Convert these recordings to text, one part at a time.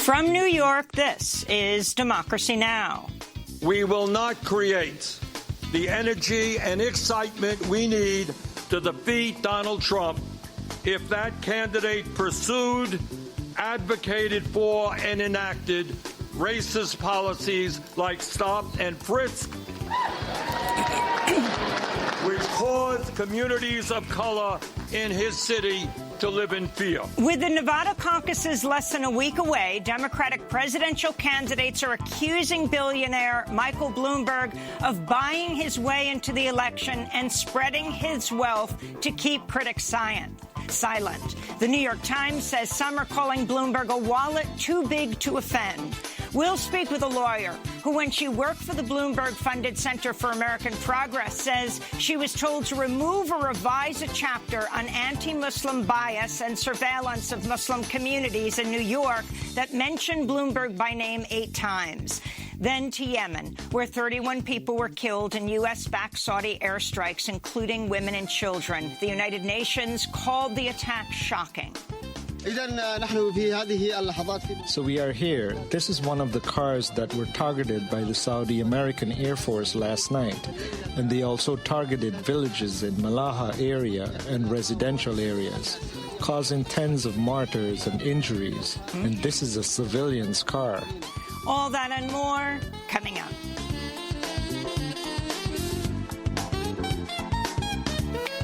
From New York, this is Democracy Now! We will not create the energy and excitement we need to defeat Donald Trump if that candidate pursued, advocated for, and enacted racist policies like stop and frisk, which caused communities of color in his city to live in fear. With the Nevada caucuses less than a week away, Democratic presidential candidates are accusing billionaire Michael Bloomberg of buying his way into the election and spreading his wealth to keep critics silent. The New York Times says some are calling Bloomberg a wallet too big to offend. We'll speak with a lawyer who, when she worked for the Bloomberg-funded Center for American Progress, says she was told to remove or revise a chapter on anti-Muslim bias and surveillance of Muslim communities in New York that mentioned Bloomberg by name 8 times. Then to Yemen, where 31 people were killed in U.S.-backed Saudi airstrikes, including women and children. The United Nations called the attack shocking. So we are here. This is one of the cars that were targeted by the Saudi American Air Force last night. And they also targeted villages in Malaha area and residential areas, causing tens of martyrs and injuries. And this is a civilian's car. All that and more coming up.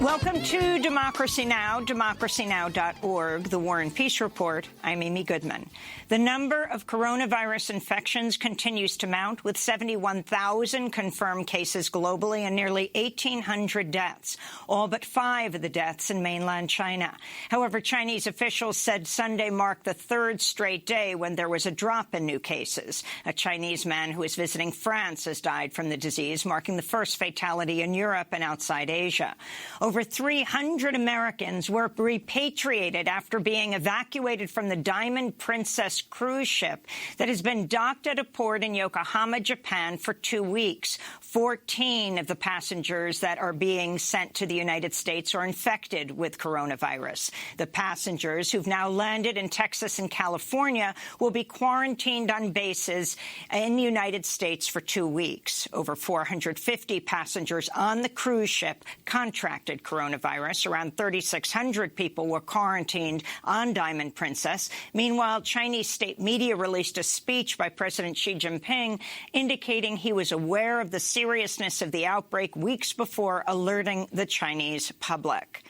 Welcome to Democracy Now!, democracynow.org, the War and Peace Report. I'm Amy Goodman. The number of coronavirus infections continues to mount, with 71,000 confirmed cases globally and nearly 1,800 deaths, all but 5 of the deaths in mainland China. However, Chinese officials said Sunday marked the 3rd straight day when there was a drop in new cases. A Chinese man who is visiting France has died from the disease, marking the first fatality in Europe and outside Asia. Over 300 Americans were repatriated after being evacuated from the Diamond Princess cruise ship that has been docked at a port in Yokohama, Japan for 2 weeks. 14 of the passengers that are being sent to the United States are infected with coronavirus. The passengers who've now landed in Texas and California will be quarantined on bases in the United States for 2 weeks. Over 450 passengers on the cruise ship contracted coronavirus. Around 3,600 people were quarantined on Diamond Princess. Meanwhile, Chinese state media released a speech by President Xi Jinping indicating he was aware of the seriousness of the outbreak weeks before alerting the Chinese public.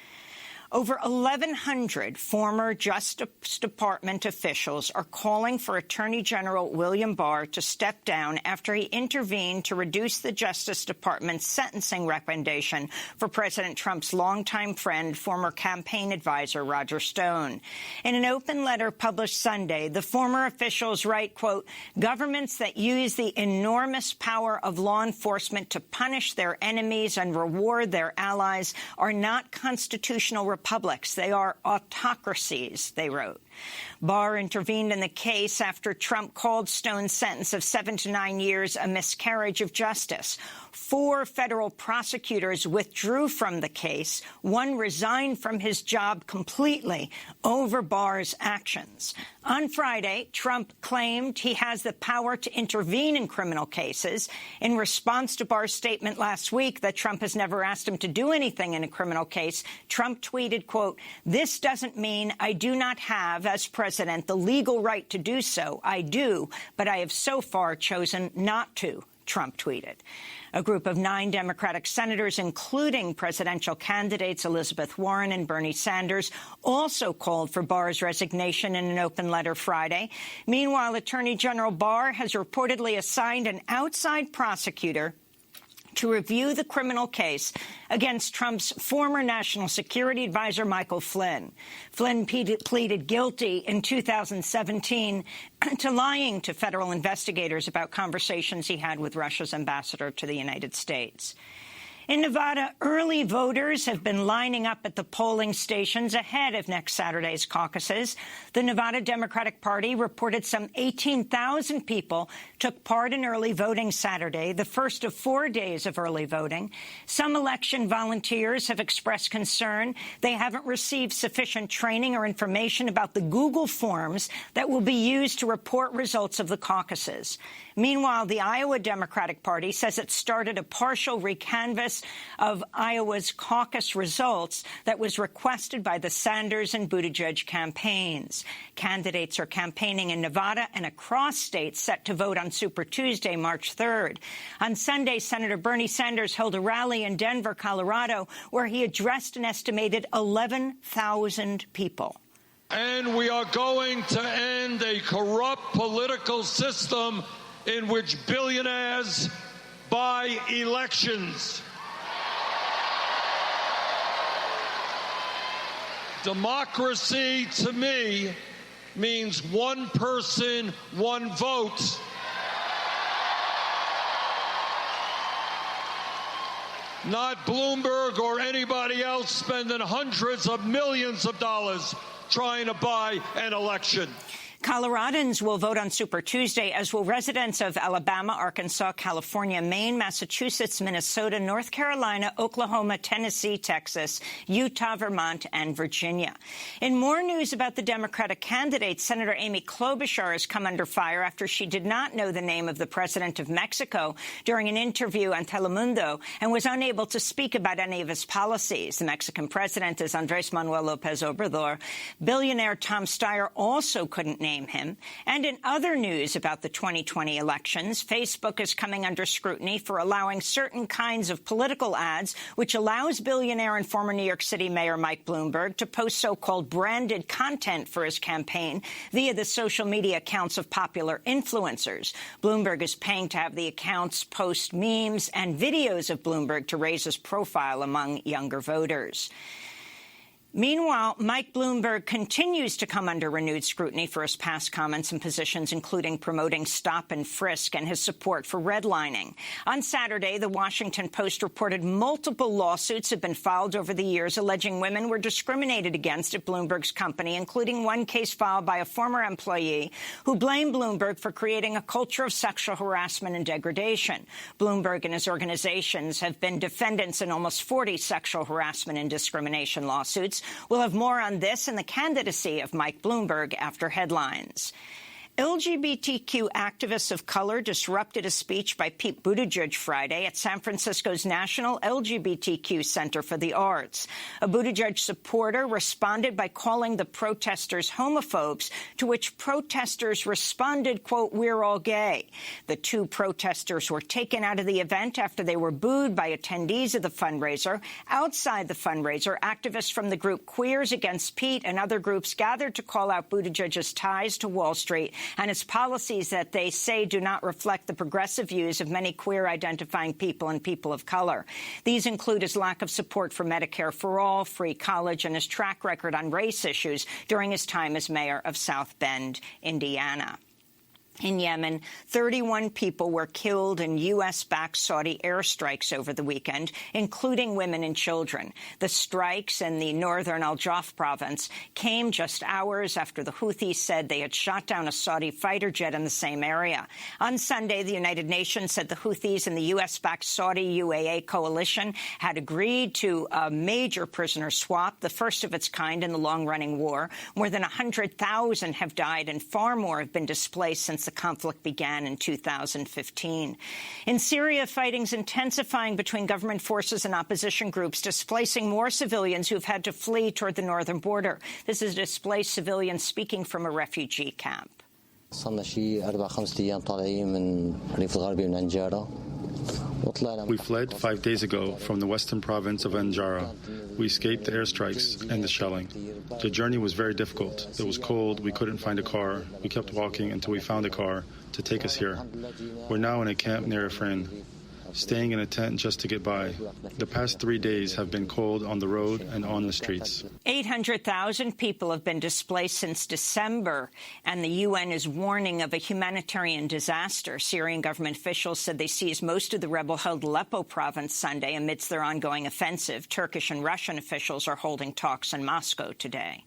Over 1,100 former Justice Department officials are calling for Attorney General William Barr to step down after he intervened to reduce the Justice Department's sentencing recommendation for President Trump's longtime friend, former campaign advisor Roger Stone. In an open letter published Sunday, the former officials write, quote, "Governments that use the enormous power of law enforcement to punish their enemies and reward their allies are not constitutional republics. They are autocracies," they wrote. Barr intervened in the case after Trump called Stone's sentence of 7 to 9 years a miscarriage of justice. 4 federal prosecutors withdrew from the case. 1 resigned from his job completely over Barr's actions. On Friday, Trump claimed he has the power to intervene in criminal cases. In response to Barr's statement last week that Trump has never asked him to do anything in a criminal case, Trump tweeted, quote, "This doesn't mean I do not have, as president, the legal right to do so. I do, but I have so far chosen not to," Trump tweeted. A group of 9 Democratic senators, including presidential candidates Elizabeth Warren and Bernie Sanders, also called for Barr's resignation in an open letter Friday. Meanwhile, Attorney General Barr has reportedly assigned an outside prosecutor to review the criminal case against Trump's former national security advisor, Michael Flynn. Flynn pleaded guilty in 2017 to lying to federal investigators about conversations he had with Russia's ambassador to the United States. In Nevada, early voters have been lining up at the polling stations ahead of next Saturday's caucuses. The Nevada Democratic Party reported some 18,000 people took part in early voting Saturday, the first of 4 days of early voting. Some election volunteers have expressed concern they haven't received sufficient training or information about the Google Forms that will be used to report results of the caucuses. Meanwhile, the Iowa Democratic Party says it started a partial recanvass of Iowa's caucus results that was requested by the Sanders and Buttigieg campaigns. Candidates are campaigning in Nevada and across states set to vote on Super Tuesday, March 3rd. On Sunday, Senator Bernie Sanders held a rally in Denver, Colorado, where he addressed an estimated 11,000 people. And we are going to end a corrupt political system in which billionaires buy elections. Democracy, to me, means one person, one vote. Not Bloomberg or anybody else spending hundreds of millions of dollars trying to buy an election. Coloradans will vote on Super Tuesday, as will residents of Alabama, Arkansas, California, Maine, Massachusetts, Minnesota, North Carolina, Oklahoma, Tennessee, Texas, Utah, Vermont, and Virginia. In more news about the Democratic candidates, Senator Amy Klobuchar has come under fire after she did not know the name of the president of Mexico during an interview on Telemundo and was unable to speak about any of his policies. The Mexican president is Andrés Manuel López Obrador. Billionaire Tom Steyer also couldn't name him. And in other news about the 2020 elections, Facebook is coming under scrutiny for allowing certain kinds of political ads, which allows billionaire and former New York City Mayor Mike Bloomberg to post so-called branded content for his campaign via the social media accounts of popular influencers. Bloomberg is paying to have the accounts post memes and videos of Bloomberg to raise his profile among younger voters. Meanwhile, Mike Bloomberg continues to come under renewed scrutiny for his past comments and positions, including promoting stop and frisk and his support for redlining. On Saturday, the Washington Post reported multiple lawsuits have been filed over the years alleging women were discriminated against at Bloomberg's company, including one case filed by a former employee who blamed Bloomberg for creating a culture of sexual harassment and degradation. Bloomberg and his organizations have been defendants in almost 40 sexual harassment and discrimination lawsuits. We'll have more on this and the candidacy of Mike Bloomberg after headlines. LGBTQ activists of color disrupted a speech by Pete Buttigieg Friday at San Francisco's National LGBTQ Center for the Arts. A Buttigieg supporter responded by calling the protesters homophobes, to which protesters responded, quote, "We're all gay." The two protesters were taken out of the event after they were booed by attendees of the fundraiser. Outside the fundraiser, activists from the group Queers Against Pete and other groups gathered to call out Buttigieg's ties to Wall Street and its policies that they say do not reflect the progressive views of many queer-identifying people and people of color. These include his lack of support for Medicare for all, free college, and his track record on race issues during his time as mayor of South Bend, Indiana. In Yemen, 31 people were killed in U.S.-backed Saudi airstrikes over the weekend, including women and children. The strikes in the northern Al-Jaf province came just hours after the Houthis said they had shot down a Saudi fighter jet in the same area. On Sunday, the United Nations said the Houthis and the U.S.-backed Saudi UAE coalition had agreed to a major prisoner swap, the first of its kind in the long-running war. More than 100,000 have died and far more have been displaced since the conflict began in 2015. In Syria, fighting's intensifying between government forces and opposition groups, displacing more civilians who've had to flee toward the northern border. This is a displaced civilian speaking from a refugee camp. We fled 5 days ago from the western province of Anjara. We escaped the airstrikes and the shelling. The journey was very difficult. It was cold. We couldn't find a car. We kept walking until we found a car to take us here. We're now in a camp near Afrin. staying in a tent just to get by. The past 3 days have been cold on the road and on the streets. 800,000 people have been displaced since December, and the UN is warning of a humanitarian disaster. Syrian government officials said they seized most of the rebel-held Aleppo province Sunday amidst their ongoing offensive. Turkish and Russian officials are holding talks in Moscow today.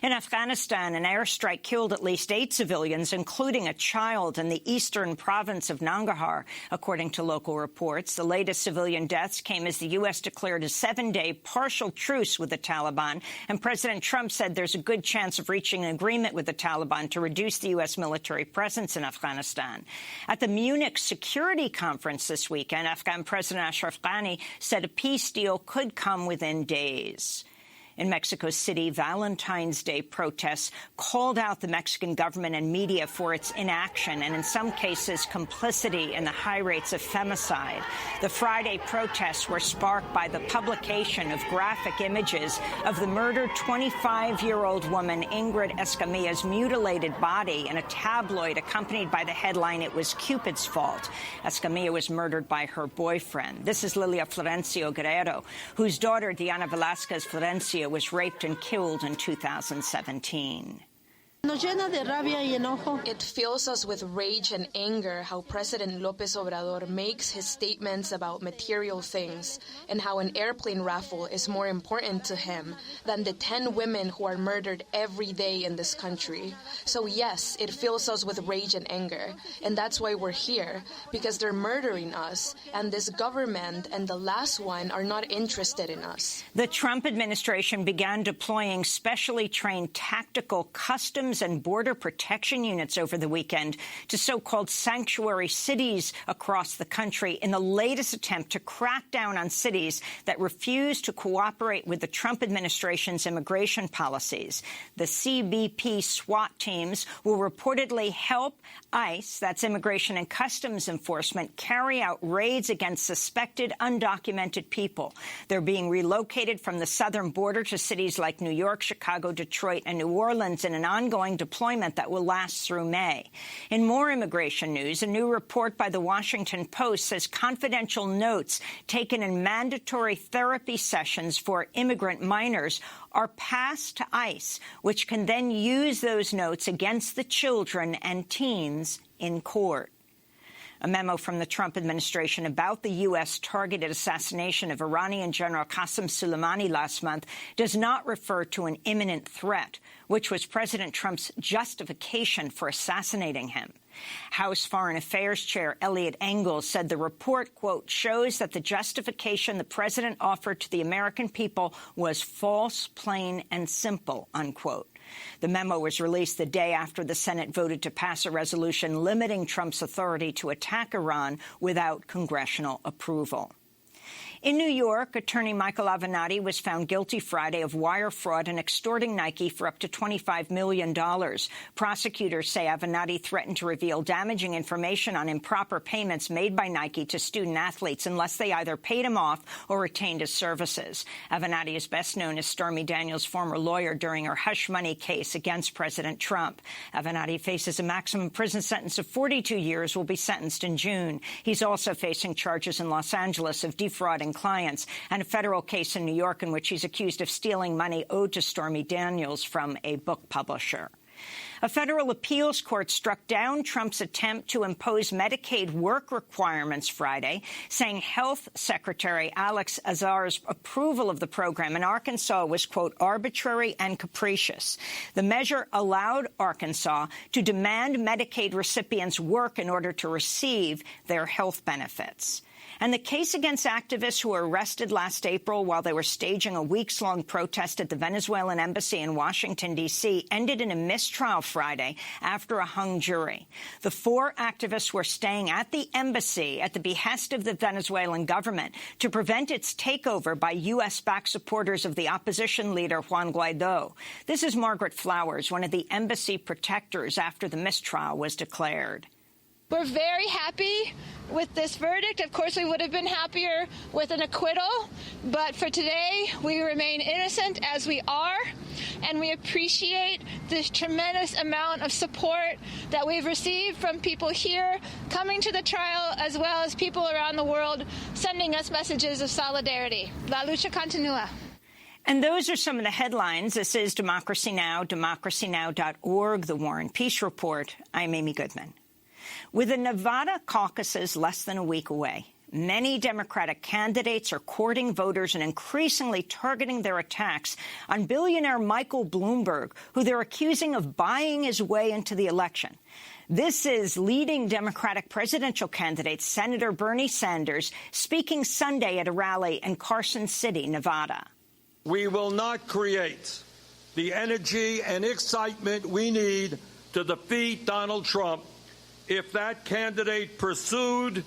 In Afghanistan, an airstrike killed at least 8 civilians, including a child, in the eastern province of Nangarhar, according to local reports. The latest civilian deaths came as the U.S. declared a 7-day partial truce with the Taliban, and President Trump said there's a good chance of reaching an agreement with the Taliban to reduce the U.S. military presence in Afghanistan. At the Munich Security Conference this weekend, Afghan President Ashraf Ghani said a peace deal could come within days. In Mexico City, Valentine's Day protests called out the Mexican government and media for its inaction and, in some cases, complicity in the high rates of femicide. The Friday protests were sparked by the publication of graphic images of the murdered 25-year-old woman Ingrid Escamilla's mutilated body in a tabloid accompanied by the headline, "It was Cupid's fault." Escamilla was murdered by her boyfriend. This is Lilia Florencio Guerrero, whose daughter, Diana Velázquez Florencio, was raped and killed in 2017. It fills us with rage and anger how President López Obrador makes his statements about material things and how an airplane raffle is more important to him than the 10 women who are murdered every day in this country. So yes, it fills us with rage and anger, and that's why we're here, because they're murdering us, and this government and the last one are not interested in us. The Trump administration began deploying specially trained tactical customs and border protection units over the weekend to so-called sanctuary cities across the country in the latest attempt to crack down on cities that refuse to cooperate with the Trump administration's immigration policies. The CBP SWAT teams will reportedly help ICE, that's Immigration and Customs Enforcement, carry out raids against suspected undocumented people. They're being relocated from the southern border to cities like New York, Chicago, Detroit, and New Orleans in an ongoing deployment that will last through May. In more immigration news, a new report by the Washington Post says confidential notes taken in mandatory therapy sessions for immigrant minors are passed to ICE, which can then use those notes against the children and teens in court. A memo from the Trump administration about the U.S. targeted assassination of Iranian General Qasem Soleimani last month does not refer to an imminent threat, which was President Trump's justification for assassinating him. House Foreign Affairs Chair Eliot Engel said the report, quote, shows that the justification the president offered to the American people was false, plain and simple, unquote. The memo was released the day after the Senate voted to pass a resolution limiting Trump's authority to attack Iran without congressional approval. In New York, attorney Michael Avenatti was found guilty Friday of wire fraud and extorting Nike for up to $25 million. Prosecutors say Avenatti threatened to reveal damaging information on improper payments made by Nike to student-athletes unless they either paid him off or retained his services. Avenatti is best known as Stormy Daniels' former lawyer during her hush money case against President Trump. Avenatti faces a maximum prison sentence of 42 years, will be sentenced in June. He's also facing charges in Los Angeles of defrauding clients and a federal case in New York in which he's accused of stealing money owed to Stormy Daniels from a book publisher. A federal appeals court struck down Trump's attempt to impose Medicaid work requirements Friday, saying Health Secretary Alex Azar's approval of the program in Arkansas was, quote, arbitrary and capricious. The measure allowed Arkansas to demand Medicaid recipients work in order to receive their health benefits. And the case against activists who were arrested last April while they were staging a weeks-long protest at the Venezuelan embassy in Washington, D.C., ended in a mistrial Friday after a hung jury. The 4 activists were staying at the embassy at the behest of the Venezuelan government to prevent its takeover by U.S.-backed supporters of the opposition leader Juan Guaidó. This is Margaret Flowers, one of the embassy protectors after the mistrial was declared. We're very happy with this verdict. Of course, we would have been happier with an acquittal, but for today, we remain innocent as we are, and we appreciate this tremendous amount of support that we've received from people here coming to the trial, as well as people around the world sending us messages of solidarity. La lucha continúa. And those are some of the headlines. This is Democracy Now!, democracynow.org, The War and Peace Report. I'm Amy Goodman. With the Nevada caucuses less than a week away, many Democratic candidates are courting voters and increasingly targeting their attacks on billionaire Michael Bloomberg, who they're accusing of buying his way into the election. This is leading Democratic presidential candidate Senator Bernie Sanders speaking Sunday at a rally in Carson City, Nevada. We will not create the energy and excitement we need to defeat Donald Trump if that candidate pursued,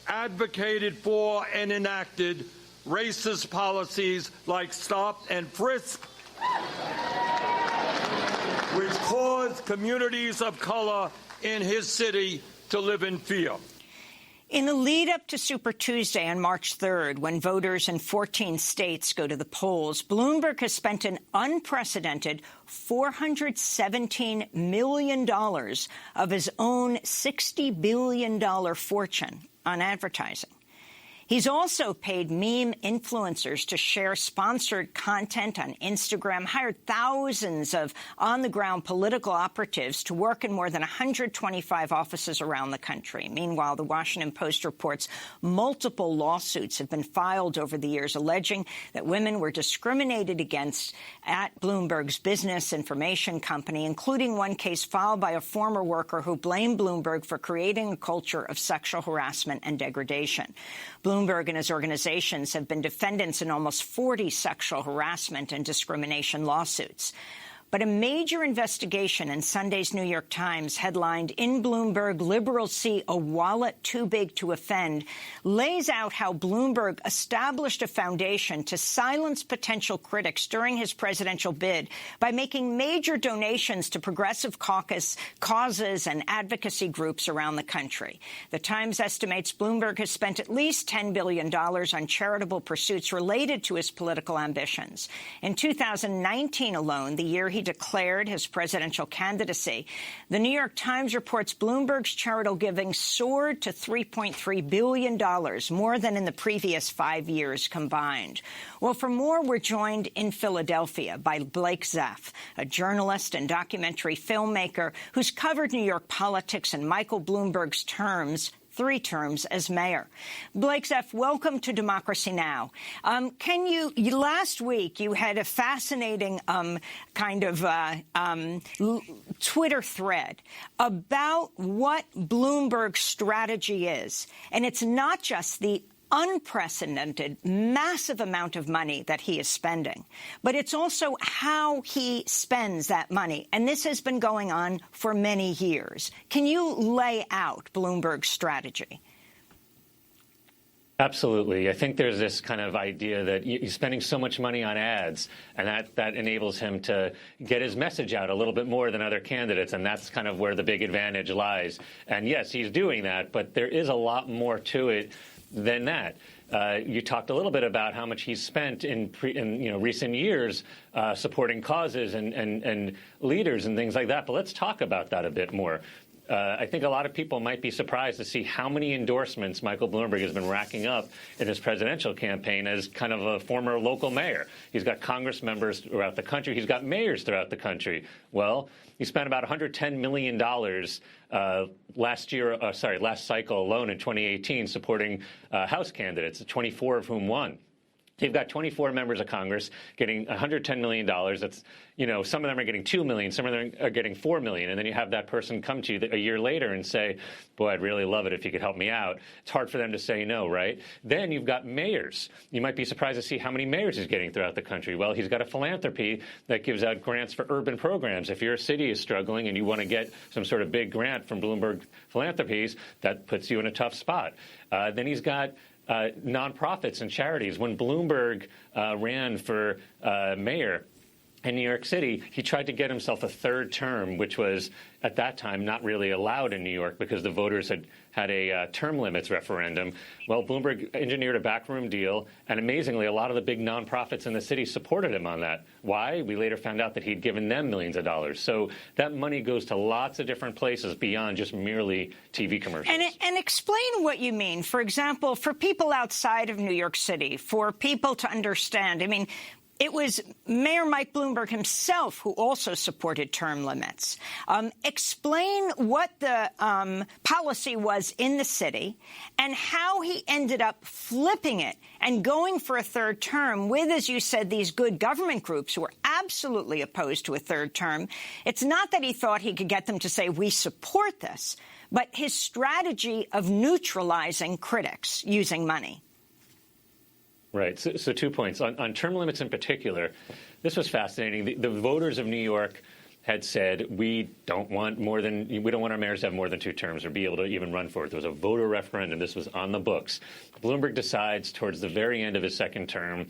advocated for, and enacted racist policies like stop and frisk, which cause communities of color in his city to live in fear. In the lead-up to Super Tuesday on March 3rd, when voters in 14 states go to the polls, Bloomberg has spent an unprecedented $417 million of his own $60 billion fortune on advertising. He's also paid meme influencers to share sponsored content on Instagram, hired thousands of on-the-ground political operatives to work in more than 125 offices around the country. Meanwhile, the Washington Post reports multiple lawsuits have been filed over the years alleging that women were discriminated against at Bloomberg's business information company, including one case filed by a former worker who blamed Bloomberg for creating a culture of sexual harassment and degradation. Bloomberg and his organizations have been defendants in almost 40 sexual harassment and discrimination lawsuits. But a major investigation in Sunday's New York Times, headlined "In Bloomberg, Liberals See a Wallet Too Big to Offend," lays out how Bloomberg established a foundation to silence potential critics during his presidential bid by making major donations to progressive causes and advocacy groups around the country. The Times estimates Bloomberg has spent at least $10 billion on charitable pursuits related to his political ambitions. In 2019 alone, the year he declared his presidential candidacy, the New York Times reports Bloomberg's charitable giving soared to $3.3 billion, more than in the previous 5 years combined. Well, for more, we're joined in Philadelphia by Blake Zeff, a journalist and documentary filmmaker who's covered New York politics and Michael Bloomberg's 3 terms as mayor. Blake Zeff, welcome to Democracy Now! Last week you had a fascinating Twitter thread about what Bloomberg's strategy is. And it's not just the unprecedented, massive amount of money that he is spending, but it's also how he spends that money. And this has been going on for many years. Can you lay out Bloomberg's strategy? Absolutely. I think there's this kind of idea that he's spending so much money on ads, and that enables him to get his message out a little bit more than other candidates, and that's kind of where the big advantage lies. And yes, he's doing that, but there is a lot more to it than that. You talked a little bit about how much he's spent in recent years supporting causes and leaders and things like that. But let's talk about that a bit more. I think a lot of people might be surprised to see how many endorsements Michael Bloomberg has been racking up in his presidential campaign as kind of a former local mayor. He's got Congress members throughout the country. He's got mayors throughout the country. Well, he spent about $110 million last cycle alone in 2018 supporting House candidates, 24 of whom won. You've got 24 members of Congress getting $110 million. That's, some of them are getting $2 million. Some of them are getting $4 million. And then you have that person come to you a year later and say, boy, I'd really love it if you could help me out. It's hard for them to say no, right? Then you've got mayors. You might be surprised to see how many mayors he's getting throughout the country. Well, he's got a philanthropy that gives out grants for urban programs. If your city is struggling and you want to get some sort of big grant from Bloomberg Philanthropies, that puts you in a tough spot. Then he's got nonprofits and charities. When Bloomberg ran for mayor, in New York City, he tried to get himself a third term, which was, at that time, not really allowed in New York because the voters had a term limits referendum. Well, Bloomberg engineered a backroom deal, and amazingly, a lot of the big nonprofits in the city supported him on that. Why? We later found out that he'd given them millions of dollars. So that money goes to lots of different places beyond just merely TV commercials. And explain what you mean. For example, for people outside of New York City, for people to understand, I mean, it was Mayor Mike Bloomberg himself who also supported term limits. Explain what the policy was in the city and how he ended up flipping it and going for a third term with, as you said, these good government groups who were absolutely opposed to a third term. It's not that he thought he could get them to say, we support this, but his strategy of neutralizing critics using money. Right. So 2 points. On term limits in particular, this was fascinating. The voters of New York had said, we don't want our mayors to have more than 2 terms or be able to even run for it. There was a voter referendum. This was on the books. Bloomberg decides towards the very end of his second term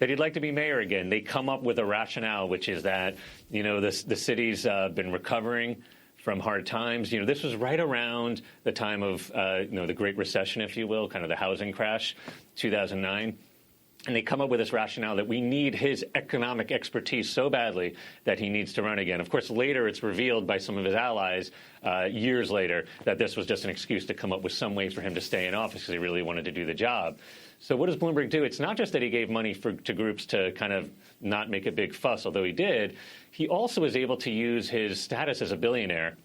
that he'd like to be mayor again. They come up with a rationale, which is that, the city's been recovering from hard times. This was right around the time of, the Great Recession, if you will, kind of the housing crash, 2009. And they come up with this rationale that we need his economic expertise so badly that he needs to run again. Of course, later it's revealed by some of his allies years later that this was just an excuse to come up with some way for him to stay in office because he really wanted to do the job. So what does Bloomberg do? It's not just that he gave money to groups to kind of not make a big fuss, although he did. He also was able to use his status as a billionaire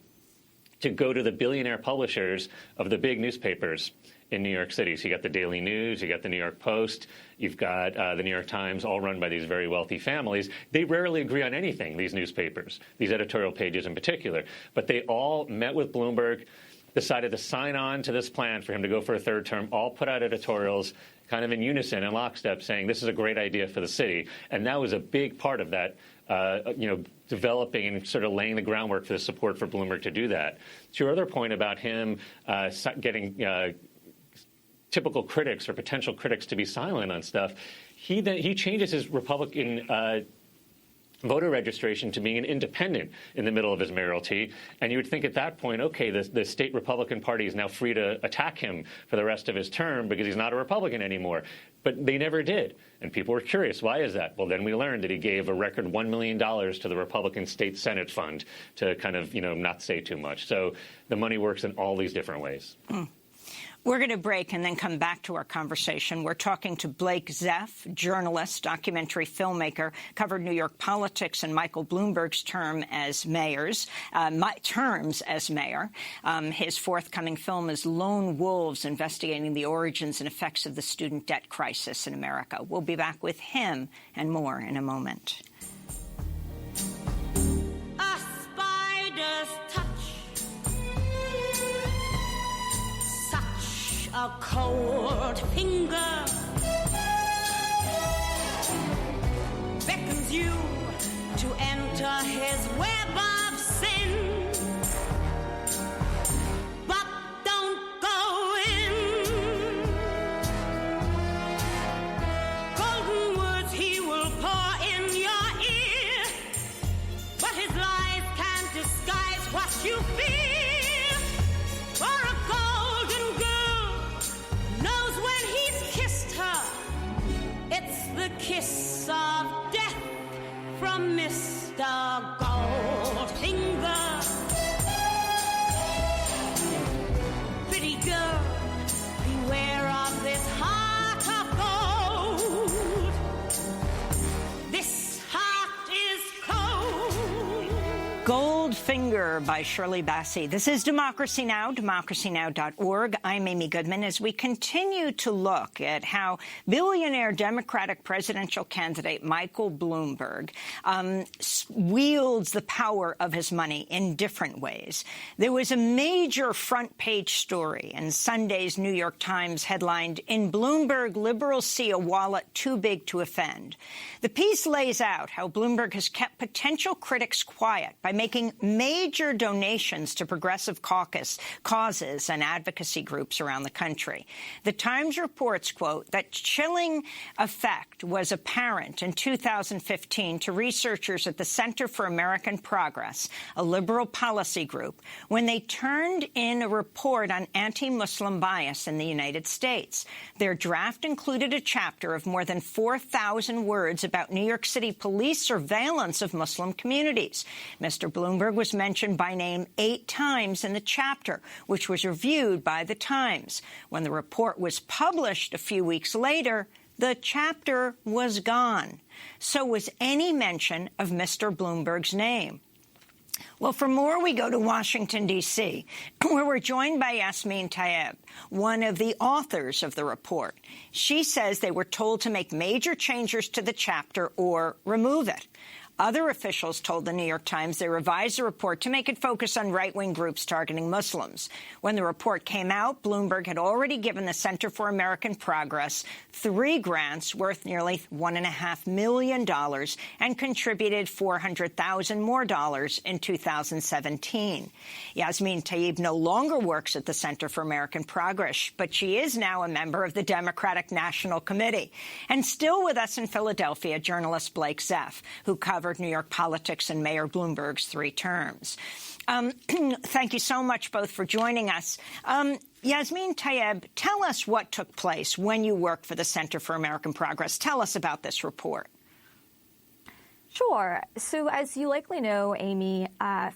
to go to the billionaire publishers of the big newspapers in New York City. So you got the Daily News, you got the New York Post, you've got the New York Times, all run by these very wealthy families. They rarely agree on anything, these newspapers, these editorial pages in particular. But they all met with Bloomberg, decided to sign on to this plan for him to go for a third term, all put out editorials kind of in unison, in lockstep, saying this is a great idea for the city. And that was a big part of that, developing and sort of laying the groundwork for the support for Bloomberg to do that. To your other point about him getting typical critics or potential critics to be silent on stuff, he changes his Republican voter registration to being an independent in the middle of his mayoralty. And you would think at that point, okay, the state Republican Party is now free to attack him for the rest of his term because he's not a Republican anymore. But they never did. And people were curious. Why is that? Well, then we learned that he gave a record $1 million to the Republican State Senate Fund to kind of, not say too much. So the money works in all these different ways. We're going to break and then come back to our conversation. We're talking to Blake Zeff, journalist, documentary filmmaker, covered New York politics and Michael Bloomberg's terms as mayor. His forthcoming film is Lone Wolves, investigating the origins and effects of the student debt crisis in America. We'll be back with him and more in a moment. A spider's touch, a cold finger beckons you to enter his web of sin, but don't go in. Golden words he will pour in your ear, but his lies can't disguise what you feel. For a golden girl knows when he's kissed her, it's the kiss of death from Mr. Goldfinger. Pretty girl, beware of this heart of gold. This heart is cold. Goldfinger by Shirley Bassey. This is Democracy Now!, democracynow.org. I'm Amy Goodman. As we continue to look at how billionaire Democratic presidential candidate Michael Bloomberg wields the power of his money in different ways. There was a major front-page story in Sunday's New York Times headlined, "In Bloomberg, Liberals See a Wallet Too Big to Offend." The piece lays out how Bloomberg has kept potential critics quiet by making major donations to progressive causes and advocacy groups around the country. The Times reports, quote, that chilling effect was apparent in 2015 to researchers at the Center for American Progress, a liberal policy group, when they turned in a report on anti-Muslim bias in the United States. Their draft included a chapter of more than 4,000 words about New York City police surveillance of Muslim communities. Mr. Bloomberg was mentioned by name 8 times in the chapter, which was reviewed by the Times. When the report was published a few weeks later, the chapter was gone. So was any mention of Mr. Bloomberg's name. Well, for more, we go to Washington, D.C., where we're joined by Yasmin Tayeb, one of the authors of the report. She says they were told to make major changes to the chapter or remove it. Other officials told the New York Times they revised the report to make it focus on right-wing groups targeting Muslims. When the report came out, Bloomberg had already given the Center for American Progress 3 grants worth nearly $1.5 million and contributed $400,000 more in 2017. Yasmin Tayeb no longer works at the Center for American Progress, but she is now a member of the Democratic National Committee. And still with us in Philadelphia, journalist Blake Zeff, who covered New York politics and Mayor Bloomberg's 3 terms. Thank you so much both for joining us. Yasmin Tayeb, tell us what took place when you worked for the Center for American Progress. Tell us about this report. Sure. So as you likely know, Amy,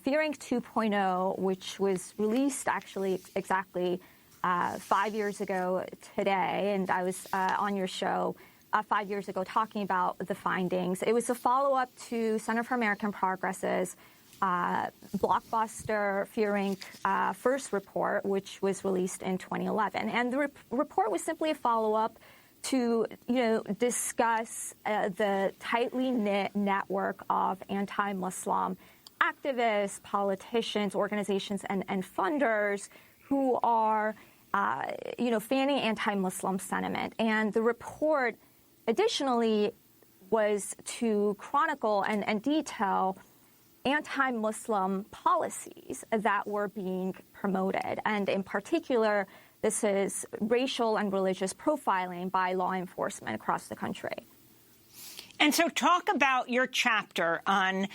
Fearing 2.0, which was released actually exactly 5 years ago today, and I was on your show 5 years ago talking about the findings. It was a follow-up to Center for American Progress's blockbuster Fearing first report, which was released in 2011. And the report was simply a follow-up to, discuss the tightly knit network of anti-Muslim activists, politicians, organizations, and funders who are, fanning anti-Muslim sentiment. And the report additionally was to chronicle and detail anti-Muslim policies that were being promoted. And in particular, this is racial and religious profiling by law enforcement across the country. And so talk about your chapter on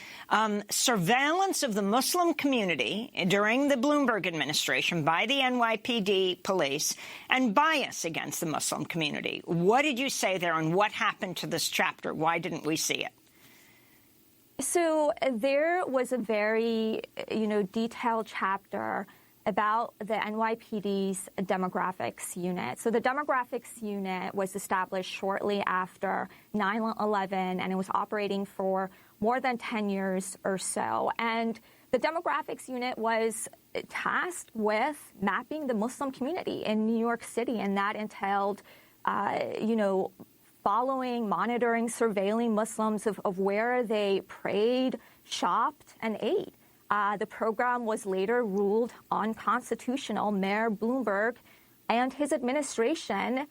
surveillance of the Muslim community during the Bloomberg administration by the NYPD police and bias against the Muslim community. What did you say there and what happened to this chapter? Why didn't we see it? So there was a very, detailed chapter about the NYPD's demographics unit. So the demographics unit was established shortly after 9/11, and it was operating for more than 10 years or so. And the demographics unit was tasked with mapping the Muslim community in New York City, and that entailed, following, monitoring, surveilling Muslims of where they prayed, shopped, and ate. The program was later ruled unconstitutional. Mayor Bloomberg and his administration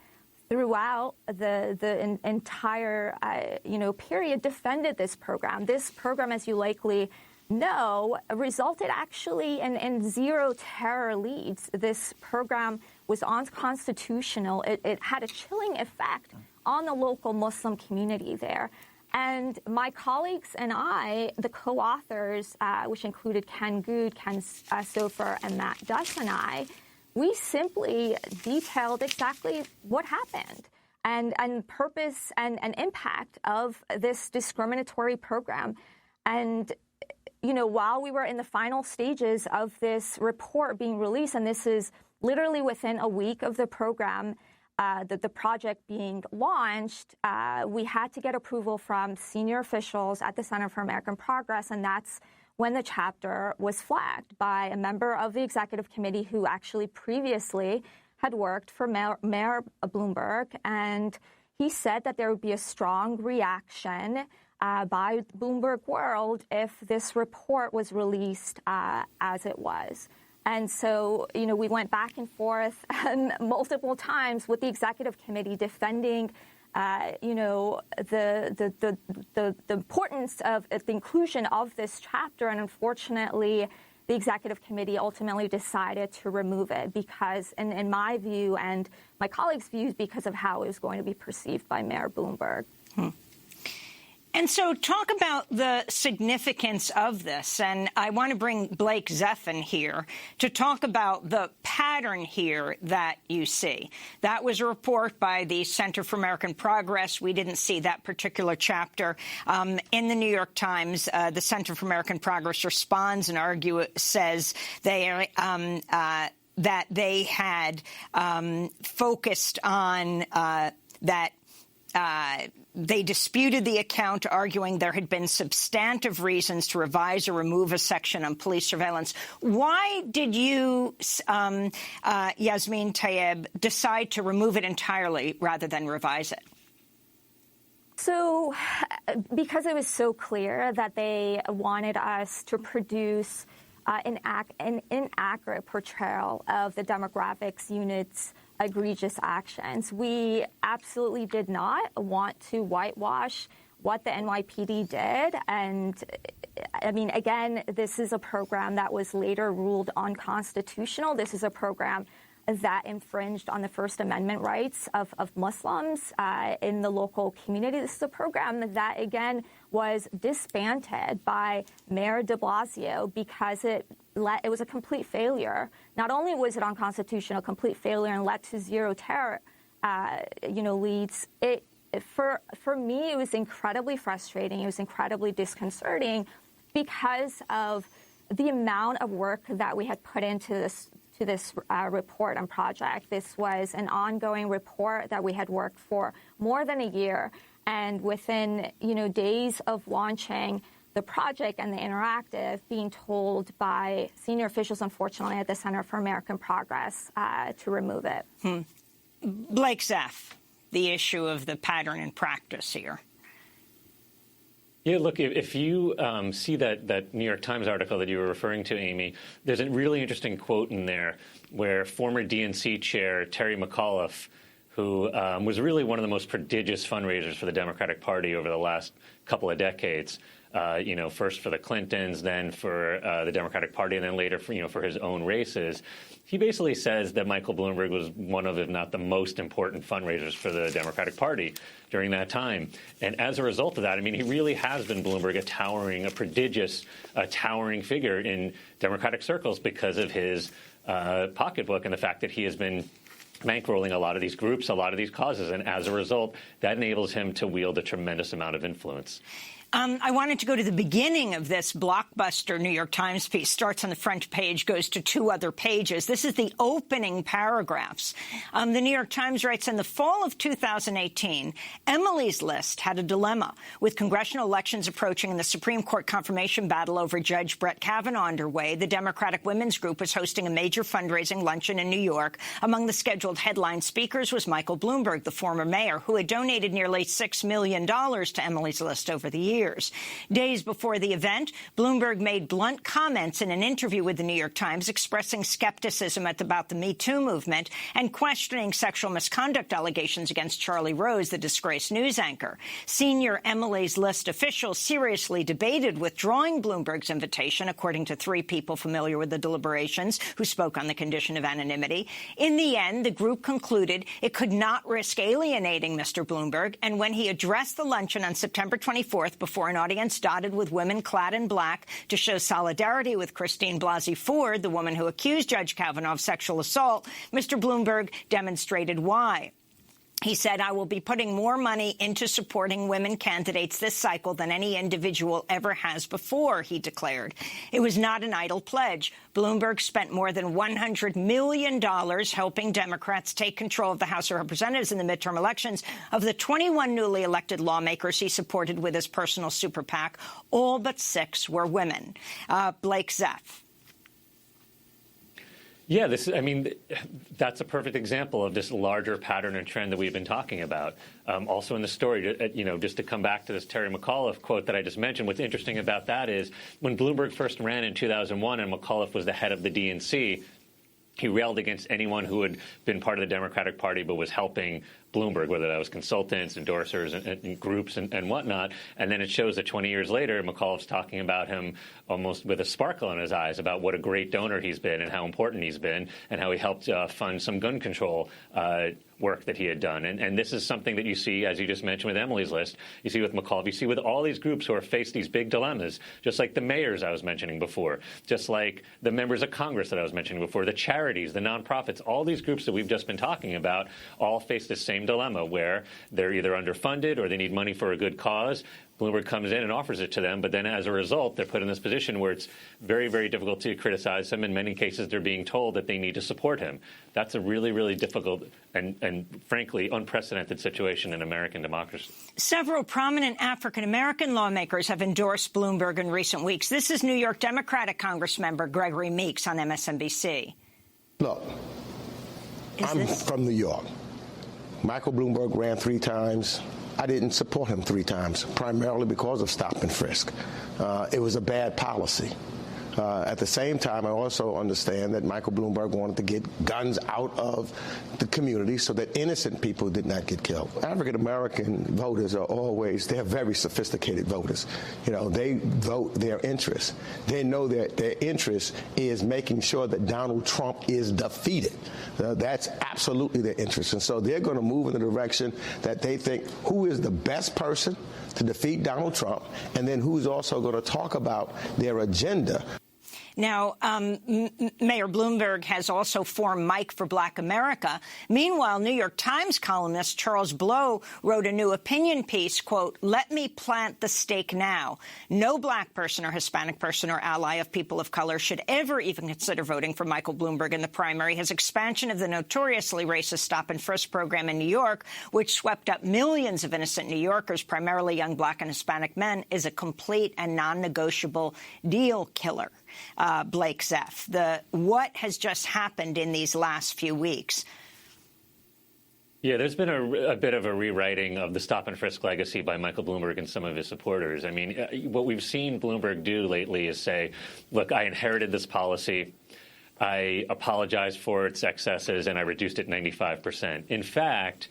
throughout the entire, period defended this program. This program, as you likely know, resulted actually in 0 terror leads. This program was unconstitutional. It had a chilling effect on the local Muslim community there. And my colleagues and I, the co-authors, which included Ken Good, Ken Sofer, and Matt Duss and I, we simply detailed exactly what happened and purpose and impact of this discriminatory program. And, while we were in the final stages of this report being released, and this is literally within a week of the program, the project being launched, we had to get approval from senior officials at the Center for American Progress, and that's when the chapter was flagged by a member of the executive committee who actually previously had worked for Mayor Bloomberg, and he said that there would be a strong reaction by Bloomberg World if this report was released as it was. And so, we went back and forth multiple times with the executive committee defending the importance of the inclusion of this chapter, and unfortunately, the executive committee ultimately decided to remove it because, in my view and my colleagues' views, because of how it was going to be perceived by Mayor Bloomberg. And so talk about the significance of this. And I want to bring Blake Zeff in here to talk about the pattern here that you see. That was a report by the Center for American Progress. We didn't see that particular chapter. In the New York Times, the Center for American Progress responds and says they that they had focused on that they disputed the account, arguing there had been substantive reasons to revise or remove a section on police surveillance. Why did you, Yasmin Tayeb, decide to remove it entirely rather than revise it? So because it was so clear that they wanted us to produce an inaccurate portrayal of the demographics unit's egregious actions. We absolutely did not want to whitewash what the NYPD did. And I mean, again, this is a program that was later ruled unconstitutional. This is a program that infringed on the First Amendment rights of Muslims in the local community. This is a program that, again, was disbanded by Mayor de Blasio because it was a complete failure. Not only was it unconstitutional, complete failure, and led to zero terror, leads. For me, it was incredibly frustrating. It was incredibly disconcerting because of the amount of work that we had put into this report and project. This was an ongoing report that we had worked for more than a year, and within days of launching the project and the interactive, being told by senior officials, unfortunately, at the Center for American Progress to remove it. Blake Zeff, the issue of the pattern and practice here. Yeah, look, if you see that New York Times article that you were referring to, Amy, there's a really interesting quote in there where former DNC chair Terry McAuliffe, who was really one of the most prodigious fundraisers for the Democratic Party over the last couple of decades, first for the Clintons, then for the Democratic Party, and then later for his own races. He basically says that Michael Bloomberg was one of, if not the most important fundraisers for the Democratic Party during that time. And as a result of that, I mean, he really has been, Bloomberg, a prodigious, towering figure in Democratic circles because of his pocketbook and the fact that he has been bankrolling a lot of these groups, a lot of these causes. And as a result, that enables him to wield a tremendous amount of influence. I wanted to go to the beginning of this blockbuster New York Times piece. Starts on the front page, goes to two other pages. This is the opening paragraphs. The New York Times writes, in the fall of 2018, Emily's List had a dilemma. With congressional elections approaching and the Supreme Court confirmation battle over Judge Brett Kavanaugh underway, the Democratic Women's Group was hosting a major fundraising luncheon in New York. Among the scheduled headline speakers was Michael Bloomberg, the former mayor, who had donated nearly $6 million to Emily's List over the years. Days before the event, Bloomberg made blunt comments in an interview with the New York Times, expressing skepticism about the Me Too movement and questioning sexual misconduct allegations against Charlie Rose, the disgraced news anchor. Senior Emily's List officials seriously debated withdrawing Bloomberg's invitation, according to three people familiar with the deliberations who spoke on the condition of anonymity. In the end, the group concluded it could not risk alienating Mr. Bloomberg, and when he addressed the luncheon on September 24th before an audience dotted with women clad in black to show solidarity with Christine Blasey Ford, the woman who accused Judge Kavanaugh of sexual assault, Mr. Bloomberg demonstrated why. He said, I will be putting more money into supporting women candidates this cycle than any individual ever has before, he declared. It was not an idle pledge. Bloomberg spent more than $100 million helping Democrats take control of the House of Representatives in the midterm elections. Of the 21 newly elected lawmakers he supported with his personal super PAC, all but 6 were women. Blake Zeff. Yeah, that's a perfect example of this larger pattern and trend that we've been talking about. Also in the story, just to come back to this Terry McAuliffe quote that I just mentioned, what's interesting about that is when Bloomberg first ran in 2001 and McAuliffe was the head of the DNC, He railed against anyone who had been part of the Democratic Party but was helping Bloomberg, whether that was consultants, endorsers, and groups and whatnot. And then it shows that 20 years later, McAuliffe's talking about him almost with a sparkle in his eyes about what a great donor he's been and how important he's been and how he helped fund some gun control work that he had done. And this is something that you see, as you just mentioned with Emily's list, you see with McAuliffe, you see with all these groups who are faced these big dilemmas, just like the mayors I was mentioning before, just like the members of Congress that I was mentioning before, the charities, the nonprofits, all these groups that we've just been talking about all face the same dilemma where they're either underfunded or they need money for a good cause. Bloomberg comes in and offers it to them, but then as a result, they're put in this position where it's very, very difficult to criticize him. In many cases, they're being told that they need to support him. That's a really, really difficult and frankly, unprecedented situation in American democracy. Several prominent African-American lawmakers have endorsed Bloomberg in recent weeks. This is New York Democratic Congressmember Gregory Meeks on MSNBC. Look, I'm from New York. Michael Bloomberg ran 3 times. I didn't support him 3 times, primarily because of stop and frisk. It was a bad policy. At the same time, I also understand that Michael Bloomberg wanted to get guns out of the community so that innocent people did not get killed. African-American voters they're very sophisticated voters. You know, they vote their interests. They know that their interest is making sure that Donald Trump is defeated. That's absolutely their interest. And so they're going to move in the direction that they think who is the best person to defeat Donald Trump, and then who's also going to talk about their agenda. Now, Mayor Bloomberg has also formed Mike for Black America. Meanwhile, New York Times columnist Charles Blow wrote a new opinion piece, quote, "Let me plant the stake now. No black person or Hispanic person or ally of people of color should ever even consider voting for Michael Bloomberg in the primary. His expansion of the notoriously racist stop-and-frisk program in New York, which swept up millions of innocent New Yorkers, primarily young black and Hispanic men, is a complete and non-negotiable deal killer." Blake Zeff, what has just happened in these last few weeks? Yeah, there's been a bit of a rewriting of the stop-and-frisk legacy by Michael Bloomberg and some of his supporters. I mean, what we've seen Bloomberg do lately is say, look, I inherited this policy. I apologize for its excesses, and I reduced it 95%. In fact,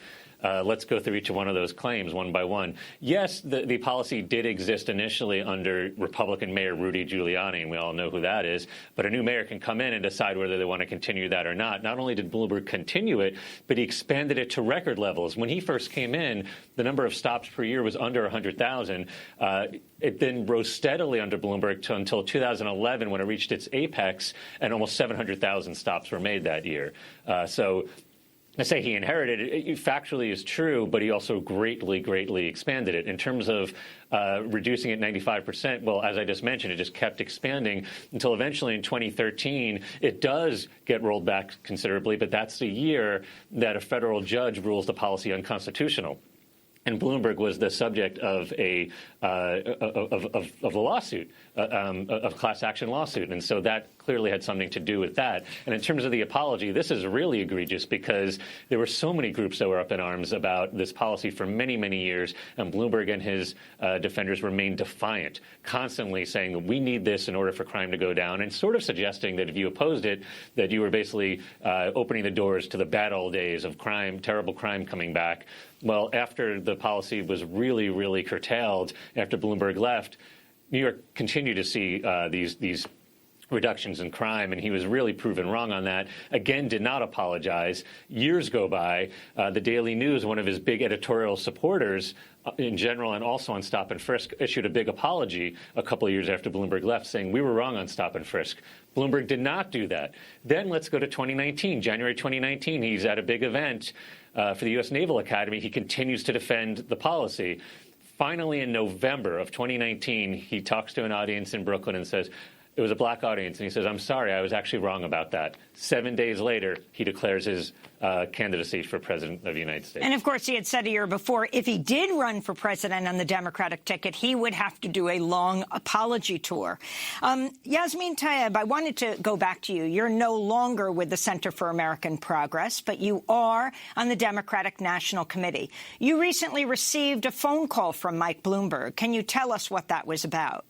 let's go through each one of those claims one by one. Yes, the policy did exist initially under Republican Mayor Rudy Giuliani, and we all know who that is. But a new mayor can come in and decide whether they want to continue that or not. Not only did Bloomberg continue it, but he expanded it to record levels. When he first came in, the number of stops per year was under 100,000. It then rose steadily under Bloomberg until 2011 when it reached its apex, and almost 700,000 stops were made that year. So I say he inherited it. It factually is true, but he also greatly, greatly expanded it. In terms of reducing it 95%, well, as I just mentioned, it just kept expanding until eventually in 2013, it does get rolled back considerably, but that's the year that a federal judge rules the policy unconstitutional. And Bloomberg was the subject of a lawsuit, a class action lawsuit. And so that clearly had something to do with that. And in terms of the apology, this is really egregious because there were so many groups that were up in arms about this policy for many, many years. And Bloomberg and his defenders remained defiant, constantly saying that we need this in order for crime to go down, and sort of suggesting that if you opposed it, that you were basically opening the doors to the bad old days of crime, terrible crime coming back. Well, after the policy was really, really curtailed, after Bloomberg left, New York continued to see these reductions in crime, and he was really proven wrong on that. Again, did not apologize. Years go by. The Daily News, one of his big editorial supporters in general and also on stop and frisk, issued a big apology a couple of years after Bloomberg left, saying we were wrong on stop and frisk. Bloomberg did not do that. Then let's go to 2019. January 2019, he's at a big event for the U.S. Naval Academy. He continues to defend the policy. Finally, in November of 2019, he talks to an audience in Brooklyn and says, it was a black audience, and he says, I'm sorry, I was actually wrong about that. 7 days later, he declares his candidacy for president of the United States. And, of course, he had said a year before, if he did run for president on the Democratic ticket, he would have to do a long apology tour. Yasmin Tayeb, I wanted to go back to you. You're no longer with the Center for American Progress, but you are on the Democratic National Committee. You recently received a phone call from Mike Bloomberg. Can you tell us what that was about?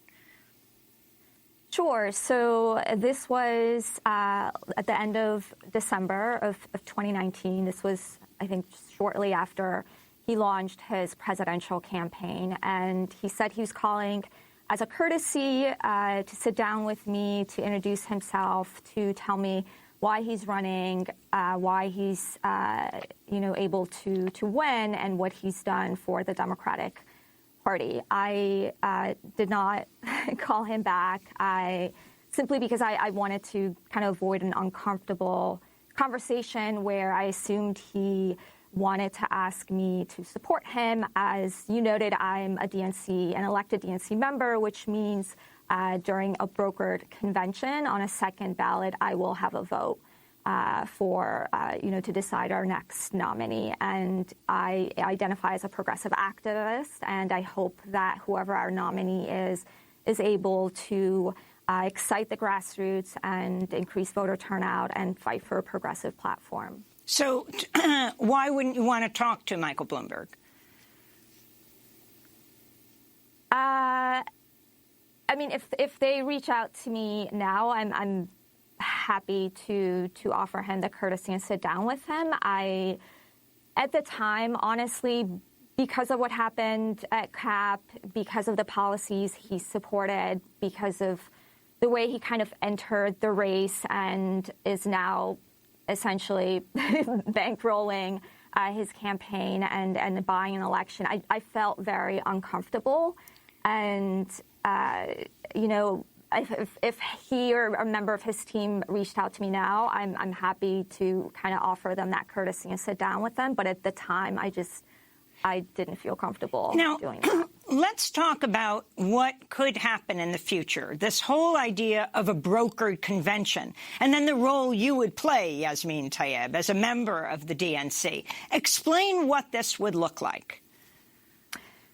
Sure. So this was at the end of December of 2019. This was, I think, shortly after he launched his presidential campaign. And he said he was calling as a courtesy to sit down with me, to introduce himself, to tell me why he's running, why he's able to win, and what he's done for the Democratic Party. I did not call him back simply because I wanted to kind of avoid an uncomfortable conversation where I assumed he wanted to ask me to support him. As you noted, I'm an elected DNC member, which means during a brokered convention on a second ballot, I will have a vote to decide our next nominee. And I identify as a progressive activist, and I hope that whoever our nominee is able to excite the grassroots and increase voter turnout and fight for a progressive platform. So why wouldn't you want to talk to Michael Bloomberg? I mean, if they reach out to me now, I'm happy to offer him the courtesy and sit down with him. At the time, honestly, because of what happened at CAP, because of the policies he supported, because of the way he kind of entered the race and is now essentially bankrolling his campaign and buying an election, I felt very uncomfortable. And, if he or a member of his team reached out to me now, I'm happy to kind of offer them that courtesy and sit down with them. But at the time, I didn't feel comfortable doing that. Let's talk about what could happen in the future. This whole idea of a brokered convention, and then the role you would play, Yasmin Tayeb, as a member of the DNC. Explain what this would look like.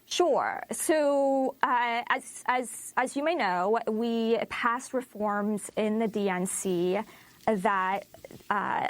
Sure. So as you may know, we passed reforms in the DNC that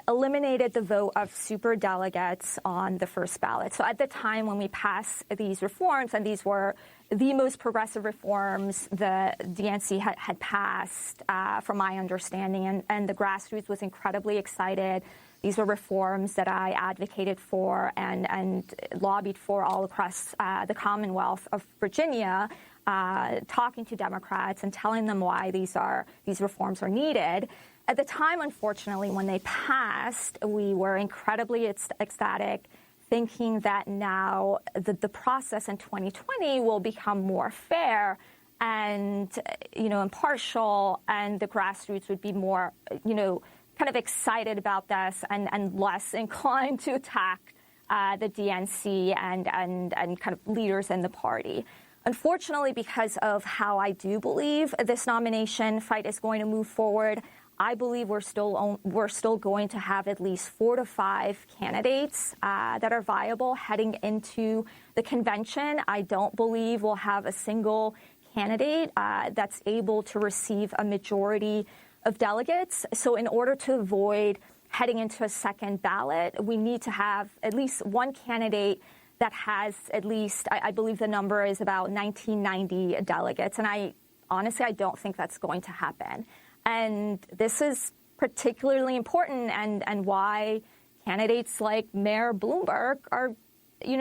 eliminated the vote of superdelegates on the first ballot. So at the time when we passed these reforms, and these were the most progressive reforms the DNC had passed, from my understanding, and the grassroots was incredibly excited. These were reforms that I advocated for and lobbied for all across the Commonwealth of Virginia, talking to Democrats and telling them why these reforms are needed. At the time, unfortunately, when they passed, we were incredibly ecstatic, thinking that now the process in 2020 will become more fair and, impartial, and the grassroots would be more, kind of excited about this and less inclined to attack the DNC and kind of leaders in the party. Unfortunately, because of how I do believe this nomination fight is going to move forward, I believe we're still going to have at least 4 to 5 candidates that are viable heading into the convention. I don't believe we'll have a single candidate that's able to receive a majority of delegates. So in order to avoid heading into a second ballot, we need to have at least one candidate that has at least, I believe the number is about 1990 delegates. And I don't think that's going to happen. And this is particularly important and why candidates like Mayor Bloomberg are,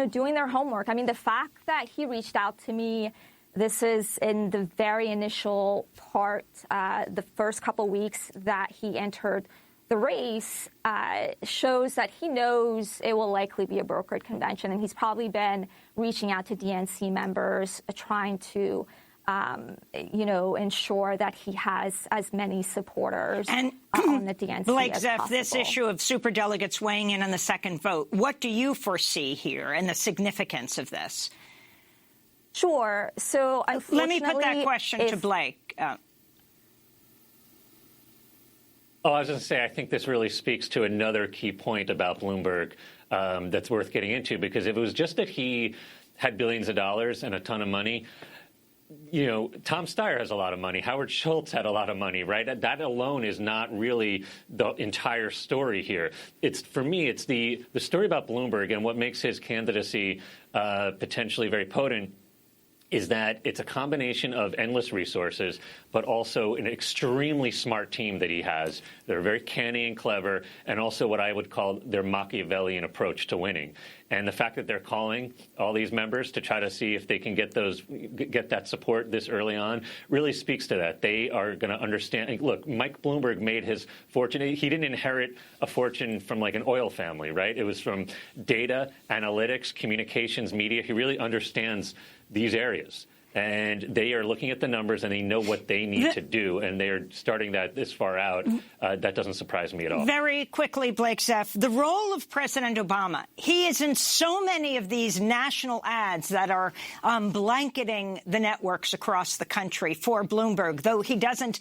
doing their homework. I mean, the fact that he reached out to me, this is in the very initial part, the first couple weeks that he entered the race, shows that he knows it will likely be a brokered convention. And he's probably been reaching out to DNC members, trying to ensure that he has as many supporters on the DNC Blake as Zeff, possible. this issue of superdelegates weighing in on the second vote, what do you foresee here and the significance of this? Sure. So let me put that question to Blake. I was going to say, I think this really speaks to another key point about Bloomberg that's worth getting into, because if it was just that he had billions of dollars and a ton of money, Tom Steyer has a lot of money. Howard Schultz had a lot of money, right? That alone is not really the entire story here. For me, it's the story about Bloomberg and what makes his candidacy potentially very potent is that it's a combination of endless resources, but also an extremely smart team that he has. They're very canny and clever, and also what I would call their Machiavellian approach to winning. And the fact that they're calling all these members to try to see if they can get that support this early on really speaks to that. They are going to understand. Look, Mike Bloomberg made his fortune. He didn't inherit a fortune from like an oil family, right? It was from data, analytics, communications, media. He really understands these areas. And they are looking at the numbers, and they know what they need to do, and they're starting that this far out. That doesn't surprise me at all. Very quickly, Blake Zeff, the role of President Obama. He is in so many of these national ads that are blanketing the networks across the country for Bloomberg, though he doesn't,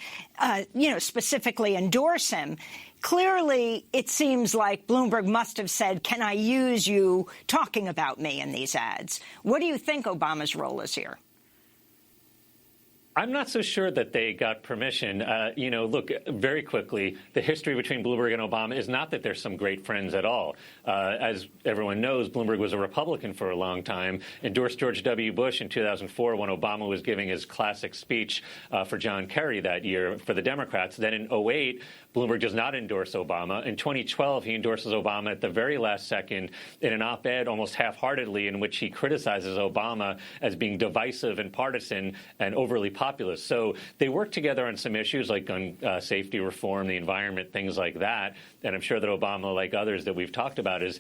specifically endorse him. Clearly, it seems like Bloomberg must have said, can I use you talking about me in these ads? What do you think Obama's role is here? I'm not so sure that they got permission. Look, very quickly, the history between Bloomberg and Obama is not that they're some great friends at all. As everyone knows, Bloomberg was a Republican for a long time, endorsed George W. Bush in 2004 when Obama was giving his classic speech for John Kerry that year for the Democrats. Then in 2008, Bloomberg does not endorse Obama. In 2012, he endorses Obama at the very last second in an op-ed almost half-heartedly in which he criticizes Obama as being divisive and partisan and overly populist. So they work together on some issues like gun safety reform, the environment, things like that. And I'm sure that Obama, like others that we've talked about, is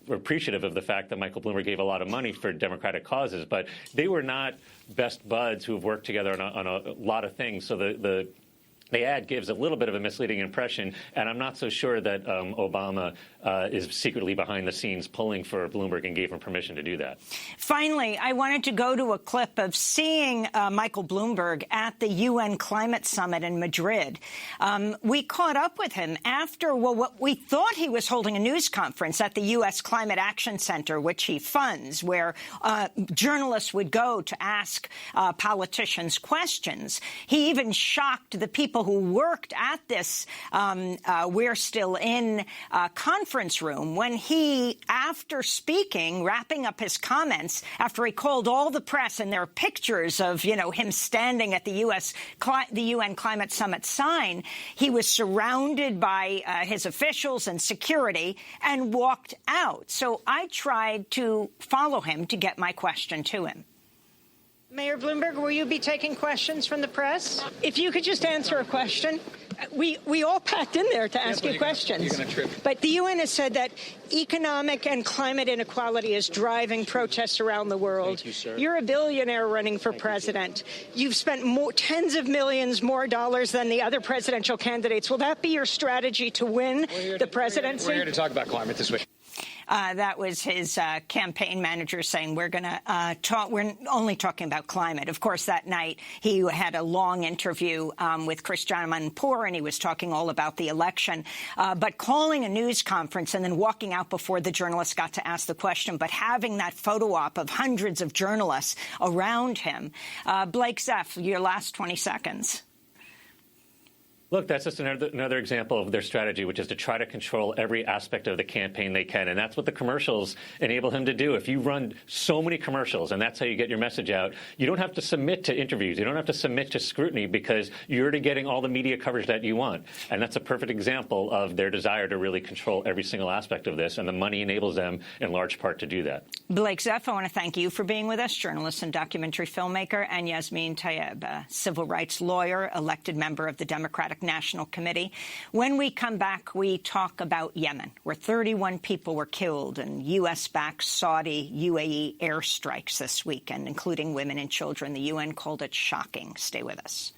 appreciative of the fact that Michael Bloomberg gave a lot of money for Democratic causes. But they were not best buds who have worked together on a lot of things. So the ad gives a little bit of a misleading impression, and I'm not so sure that Obama is secretly behind the scenes pulling for Bloomberg and gave him permission to do that. Finally, I wanted to go to a clip of seeing Michael Bloomberg at the UN Climate Summit in Madrid. We caught up with him after, what we thought he was holding a news conference at the U.S. Climate Action Center, which he funds, where journalists would go to ask politicians questions. He even shocked the people who worked at this We're Still In conference room when he, after speaking, wrapping up his comments, after he called all the press, and there are pictures of, him standing at the UN Climate Summit sign, he was surrounded by his officials and security and walked out. So I tried to follow him to get my question to him. Mayor Bloomberg, will you be taking questions from the press? If you could just answer a question. We all packed in there to ask you questions. You're gonna trip. But the UN has said that economic and climate inequality is driving protests around the world. Thank you, sir. You're a billionaire running for president. You've spent tens of millions more dollars than the other presidential candidates. Will that be your strategy to win the presidency? We're here to talk about climate this week. That was his campaign manager saying, we're going to talk. We're only talking about climate. Of course, that night he had a long interview with Christiane Amanpour, and he was talking all about the election. But calling a news conference and then walking out before the journalists got to ask the question, but having that photo op of hundreds of journalists around him. Blake Zeff, your last 20 seconds. Look, that's just another example of their strategy, which is to try to control every aspect of the campaign they can. And that's what the commercials enable him to do. If you run so many commercials, and that's how you get your message out, you don't have to submit to interviews. You don't have to submit to scrutiny because you're already getting all the media coverage that you want. And that's a perfect example of their desire to really control every single aspect of this. And the money enables them in large part to do that. Blake Zeff, I want to thank you for being with us, journalist and documentary filmmaker, and Yasmin Tayeb, a civil rights lawyer, elected member of the Democratic National Committee. When we come back, we talk about Yemen, where 31 people were killed in U.S.-backed Saudi UAE airstrikes this weekend, including women and children. The UN called it shocking. Stay with us.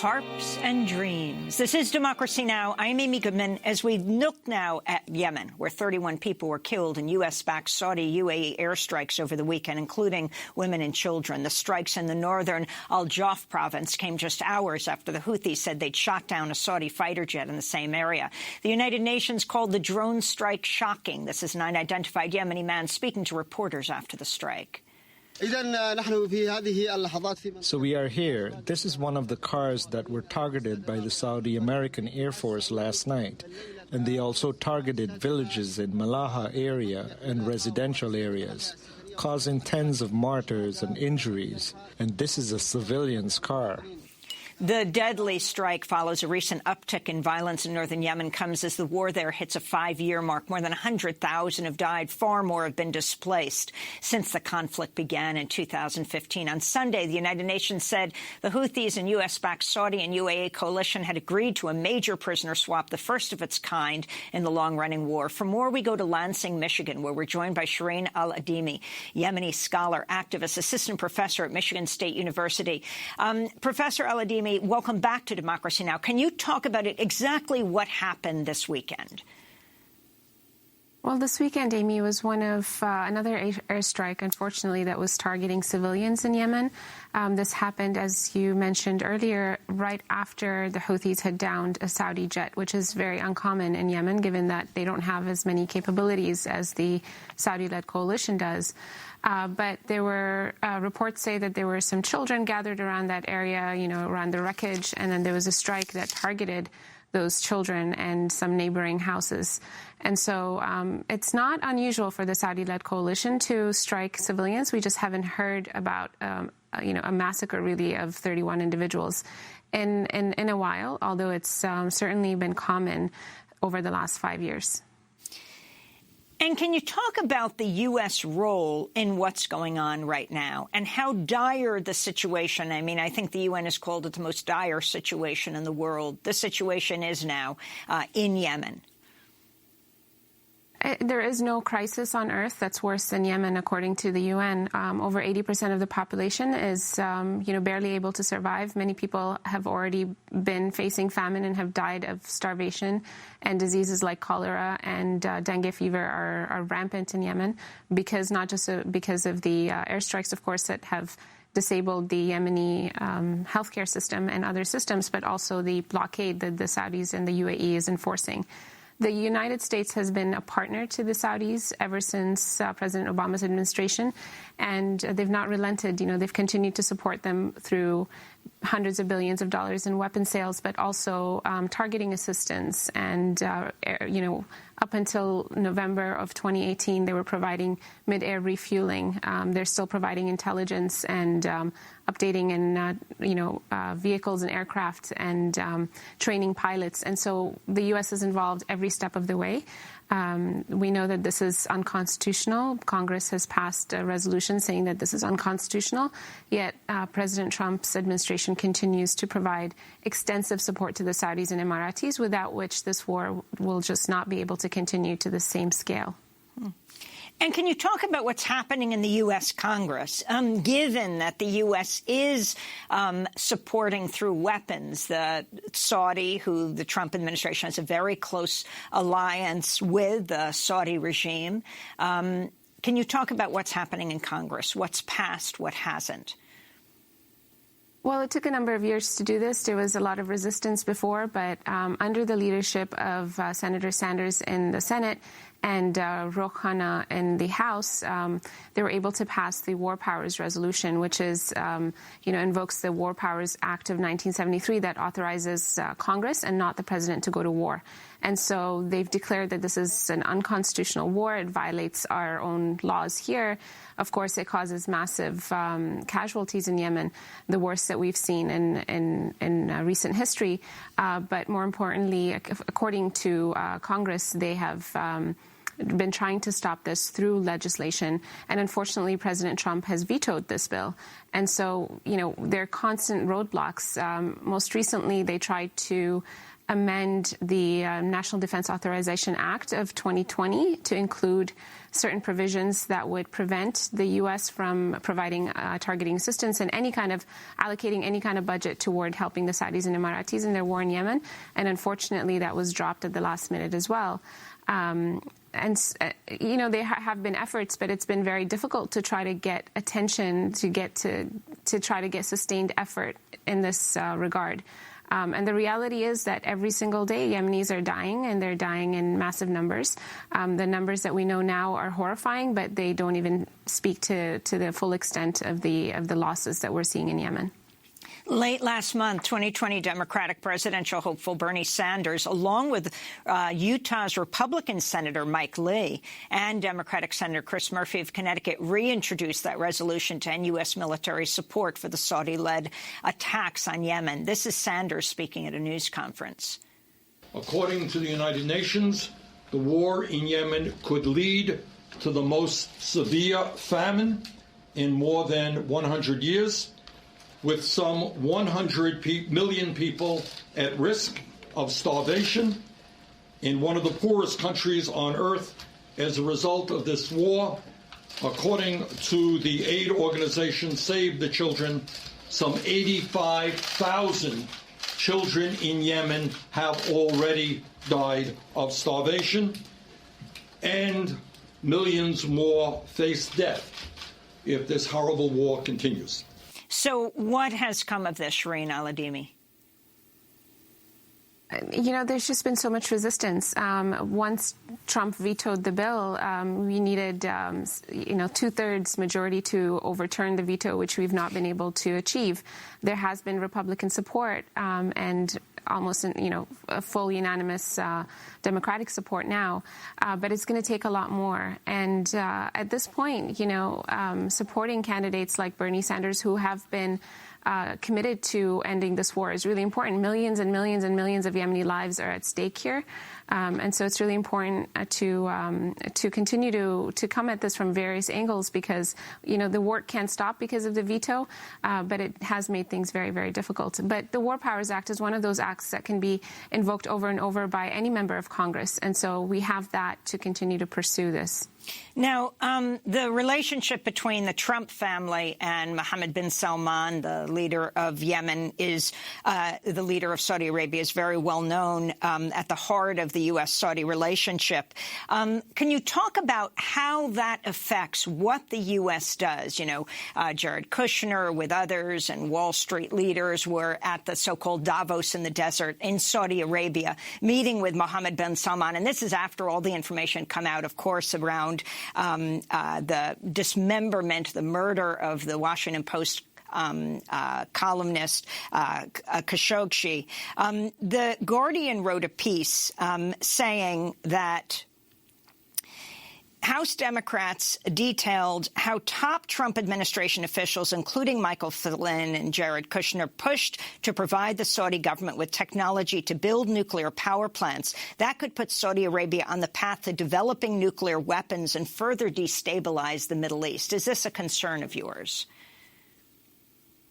harps and dreams. This is Democracy Now! I'm Amy Goodman. As we look now at Yemen, where 31 people were killed in U.S.-backed Saudi UAE airstrikes over the weekend, including women and children. The strikes in the northern Al-Jaf province came just hours after the Houthis said they'd shot down a Saudi fighter jet in the same area. The United Nations called the drone strike shocking. This is an unidentified Yemeni man speaking to reporters after the strike. So we are here. This is one of the cars that were targeted by the Saudi American Air Force last night. And they also targeted villages in Malaha area and residential areas, causing tens of martyrs and injuries. And this is a civilian's car. The deadly strike follows a recent uptick in violence in northern Yemen, comes as the war there hits a 5-year mark. More than 100,000 have died. Far more have been displaced since the conflict began in 2015. On Sunday, the United Nations said the Houthis and U.S.-backed Saudi and UAE coalition had agreed to a major prisoner swap, the first of its kind in the long-running war. For more, we go to Lansing, Michigan, where we're joined by Shireen Al-Adimi, Yemeni scholar, activist, assistant professor at Michigan State University. Professor Al-Adimi, welcome back to Democracy Now! Can you talk about it, exactly what happened this weekend? Well, this weekend, Amy, was one of another airstrike, unfortunately, that was targeting civilians in Yemen. This happened, as you mentioned earlier, right after the Houthis had downed a Saudi jet, which is very uncommon in Yemen, given that they don't have as many capabilities as the Saudi-led coalition does. But there were reports say that there were some children gathered around that area, around the wreckage, and then there was a strike that targeted those children and some neighboring houses. And so it's not unusual for the Saudi-led coalition to strike civilians. We just haven't heard about, a massacre, really, of 31 individuals in a while, although it's certainly been common over the last 5 years. And can you talk about the U.S. role in what's going on right now and how dire the situation? I mean, I think the UN has called it the most dire situation in the world. The situation is now in Yemen. There is no crisis on earth that's worse than Yemen, according to the UN. Over 80% of the population is, barely able to survive. Many people have already been facing famine and have died of starvation. And diseases like cholera and dengue fever are rampant in Yemen, because not just because of the airstrikes, of course, that have disabled the Yemeni healthcare system and other systems, but also the blockade that the Saudis and the UAE is enforcing. The United States has been a partner to the Saudis ever since President Obama's administration, and they've not relented. They've continued to support them through hundreds of billions of dollars in weapon sales, but also targeting assistance. And, up until November of 2018, they were providing mid-air refueling. They're still providing intelligence and updating and, vehicles and aircraft and training pilots. And so the U.S. is involved every step of the way. We know that this is unconstitutional. Congress has passed a resolution saying that this is unconstitutional, yet President Trump's administration continues to provide extensive support to the Saudis and Emiratis, without which this war will just not be able to continue to the same scale. And can you talk about what's happening in the U.S. Congress, given that the U.S. is supporting through weapons the Saudi, who the Trump administration has a very close alliance with the Saudi regime? Can you talk about what's happening in Congress, what's passed, what hasn't? Well, it took a number of years to do this. There was a lot of resistance before, but under the leadership of Senator Sanders in the Senate and Rouhani in the House, they were able to pass the War Powers Resolution, which is, invokes the War Powers Act of 1973 that authorizes Congress and not the president to go to war. And so they've declared that this is an unconstitutional war. It violates our own laws here. Of course, it causes massive casualties in Yemen, the worst that we've seen in recent history. But more importantly, according to Congress, they have been trying to stop this through legislation. And unfortunately, President Trump has vetoed this bill. And so, there are constant roadblocks. Most recently, they tried to amend the National Defense Authorization Act of 2020 to include certain provisions that would prevent the U.S. from providing targeting assistance and allocating any kind of budget toward helping the Saudis and Emiratis in their war in Yemen. And unfortunately, that was dropped at the last minute as well. There have been efforts, but it's been very difficult to try to get attention, to try to get sustained effort in this regard. And the reality is that every single day Yemenis are dying, and they're dying in massive numbers. The numbers that we know now are horrifying, but they don't even speak to the full extent of the losses that we're seeing in Yemen. Late last month, 2020 Democratic presidential hopeful Bernie Sanders, along with Utah's Republican Senator Mike Lee and Democratic Senator Chris Murphy of Connecticut, reintroduced that resolution to end U.S. military support for the Saudi-led attacks on Yemen. This is Sanders speaking at a news conference. According to the United Nations, the war in Yemen could lead to the most severe famine in more than 100 years, with some 100 million people at risk of starvation in one of the poorest countries on earth as a result of this war. According to the aid organization Save the Children, some 85,000 children in Yemen have already died of starvation, and millions more face death if this horrible war continues. So what has come of this, Shireen Al-Adimi? There's just been so much resistance. Once Trump vetoed the bill, we needed, 2/3 majority to overturn the veto, which we've not been able to achieve. There has been Republican support and almost, a full unanimous Democratic support now, but it's going to take a lot more. And at this point, supporting candidates like Bernie Sanders, who have been committed to ending this war, is really important. Millions and millions and millions of Yemeni lives are at stake here. And so it's really important to continue to come at this from various angles, because, the war can't stop because of the veto, but it has made things very, very difficult. But the War Powers Act is one of those acts that can be invoked over and over by any member of Congress. And so we have that to continue to pursue this. Now, the relationship between the Trump family and Mohammed bin Salman, the leader of Yemen, is the leader of Saudi Arabia, is very well known at the heart of the U.S.-Saudi relationship. Can you talk about how that affects what the U.S. does? Jared Kushner with others and Wall Street leaders were at the so-called Davos in the desert in Saudi Arabia, meeting with Mohammed bin Salman. And this is after all the information come out, of course, around the dismemberment, the murder of the Washington Post columnist Khashoggi. The Guardian wrote a piece saying that House Democrats detailed how top Trump administration officials, including Michael Flynn and Jared Kushner, pushed to provide the Saudi government with technology to build nuclear power plants. That could put Saudi Arabia on the path to developing nuclear weapons and further destabilize the Middle East. Is this a concern of yours?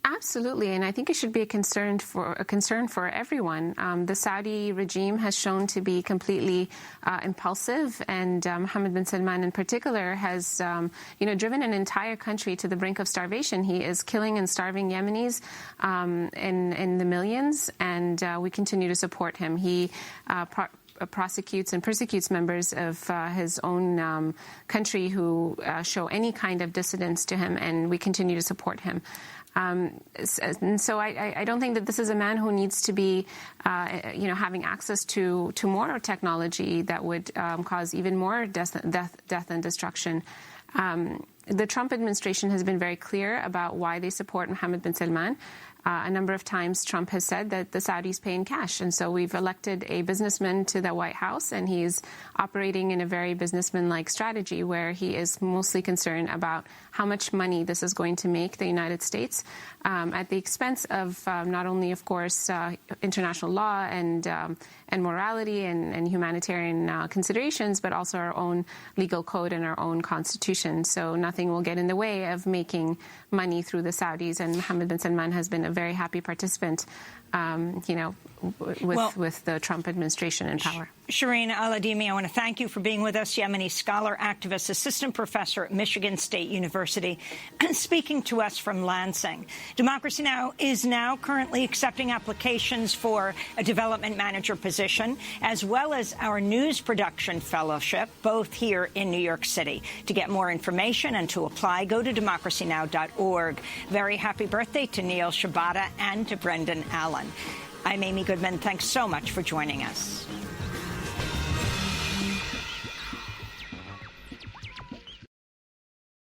Absolutely, and I think it should be a concern for everyone. The Saudi regime has shown to be completely impulsive, and Mohammed bin Salman in particular has, driven an entire country to the brink of starvation. He is killing and starving Yemenis in the millions, and we continue to support him. He prosecutes and persecutes members of his own country who show any kind of dissidence to him, and we continue to support him. And so I don't think that this is a man who needs to be, having access to more technology that would cause even more death and destruction. The Trump administration has been very clear about why they support Mohammed bin Salman. A number of times Trump has said that the Saudis pay in cash. And so we've elected a businessman to the White House, and he's operating in a very businessman-like strategy where he is mostly concerned about how much money this is going to make the United States at the expense of not only, of course, international law and morality and humanitarian considerations, but also our own legal code and our own constitution. So nothing will get in the way of making money through the Saudis. And Mohammed bin Salman has been a very happy participant with the Trump administration in power. Shireen Aladimi, I want to thank you for being with us, Yemeni scholar, activist, assistant professor at Michigan State University, speaking to us from Lansing. Democracy Now! Is now currently accepting applications for a development manager position, as well as our news production fellowship, both here in New York City. To get more information and to apply, go to democracynow.org. Very happy birthday to Neil Shibata and to Brendan Allen. I'm Amy Goodman. Thanks so much for joining us.